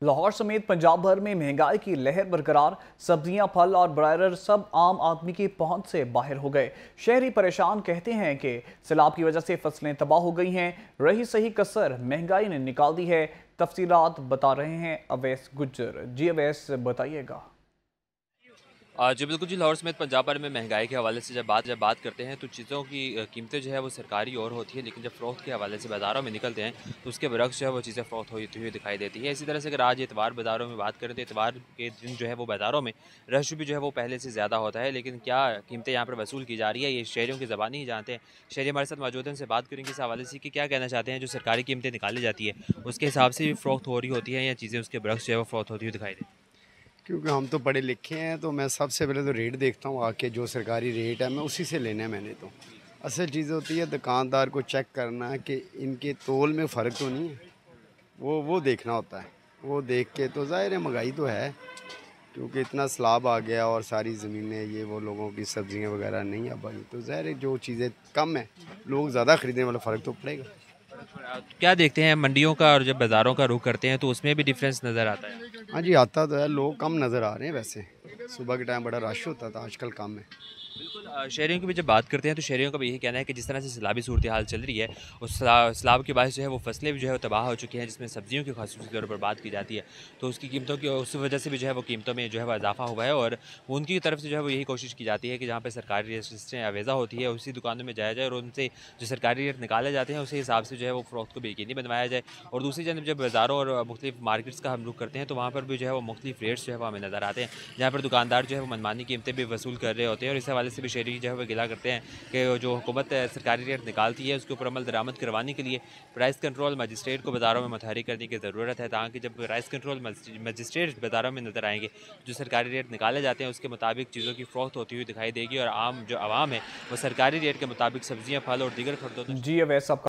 लाहौर समेत पंजाब भर में महंगाई की लहर बरकरार। सब्जियां, फल और ब्रायलर सब आम आदमी की पहुंच से बाहर हो गए। शहरी परेशान कहते हैं कि सैलाब की वजह से फसलें तबाह हो गई हैं। रही सही कसर महंगाई ने निकाल दी है। तफसीलात बता रहे हैं अवैस गुज्जर। जी अवैस, बताइएगा। जी बिल्कुल जी, लाहौर समेत पंजाब भर में महंगाई के हवाले से जब बात करते हैं तो चीज़ों की कीमतें जो है वो सरकारी और होती है, लेकिन जब फ़रोख्त के हवाले से बाज़ारों में निकलते हैं तो उसके बरक्स जो है वो चीज़ें फ़रोख्त होती हुई दिखाई देती है। इसी तरह से अगर आज एतवार बाज़ारों में बात करें तो एतवार के दिन जो है वो बाज़ारों में रश भी जो है वो पहले से ज़्यादा होता है, लेकिन क्या कीमतें यहाँ पर वसूल की जा रही है ये शहरियों की ज़बानी ही जानते हैं। शहरी हमारे साथ मौजूद हैं, उनसे बात करेंगे इस हवाले से कि क्या कहना चाहते हैं। जो सरकारी कीमतें निकाली जाती है उसके हिसाब से भी फ़रोख्त हो रही होती है या चीज़ें उसके बरक्स जो है वो फ़रोख्त होती हुई दिखाई देती है? क्योंकि हम तो पढ़े लिखे हैं तो मैं सबसे पहले तो रेट देखता हूँ आके, जो सरकारी रेट है मैं उसी से लेना है मैंने तो। असल चीज़ होती है दुकानदार को चेक करना कि इनके तोल में फ़र्क तो नहीं है, वो देखना होता है। वो देख के तो ज़ाहिर है महंगाई तो है, क्योंकि इतना सैलाब आ गया और सारी ज़मीनें ये वो लोगों की सब्जियां वगैरह नहीं आ पाई, तो ज़ाहिर है जो चीज़ें कम है लोग ज़्यादा ख़रीदने वाला फ़र्क तो पड़ेगा। क्या देखते हैं मंडियों का और जब बाज़ारों का रुख करते हैं तो उसमें भी डिफरेंस नज़र आता है? हाँ जी, आता तो है, लोग कम नज़र आ रहे हैं वैसे। सुबह के टाइम बड़ा रश होता था, आजकल कम है। बिल्कुल, शहरियों की भी जब बात करते हैं तो शहरियों का भी यही कहना है कि जिस तरह से सैलाबी सूरत हाल चल रही है, उस सैलाब के बायस जो है वो फसलें भी जो है वो तबाह हो चुकी हैं, जिसमें सब्जियों की खासूसी तौर पर बात की जाती है। तो उसकी कीमतों की उस वजह से भी जो है वो कीमतों में जो है वो इजाफा हुआ है, और उनकी तरफ से जो है वो यही कोशिश की जाती है कि जहाँ पे सरकारी रजिस्ट्रेशन अवेज़ा होती है उसी दुकानों में जाया जाए और उनसे जो सरकारी रेट निकाले जाते हैं उसी हिसाब से जो है वो फ़रोख्त को भी यकीनी बनवाया जाए। और दूसरी जानब जब बाज़ारों और मुख्तलिफ मार्केट्स का हम रुख करते हैं तो वहाँ पर भी जो है वो मुख्तलिफ रेट्स जो है वो हमें नज़र आते हैं, जहाँ पर दुकानदार जो है वो मनमानी कीमतें भी वसूल कर रहे होते हैं। और इस हवाले से भी शहरी जो है वो गिला करते हैं कि जो हुकूमत सरकारी रेट निकालती है उसके ऊपर अमल दरामद करवाने के लिए प्राइस कंट्रोल मजिस्ट्रेट को बाज़ारों में मुतहरिक करने की ज़रूरत है, ताकि जब प्राइस कंट्रोल मजिस्ट्रेट बाज़ारों में नज़र आएंगे, जो सरकारी रेट निकाले जाते हैं उसके मुताबिक चीज़ों की फ़रोख्त होती हुई दिखाई देगी और आम जो आवाम है वो सरकारी रेट के मुताबिक सब्जियाँ, फल और दीगर खरीदो। जी अवैस, आपका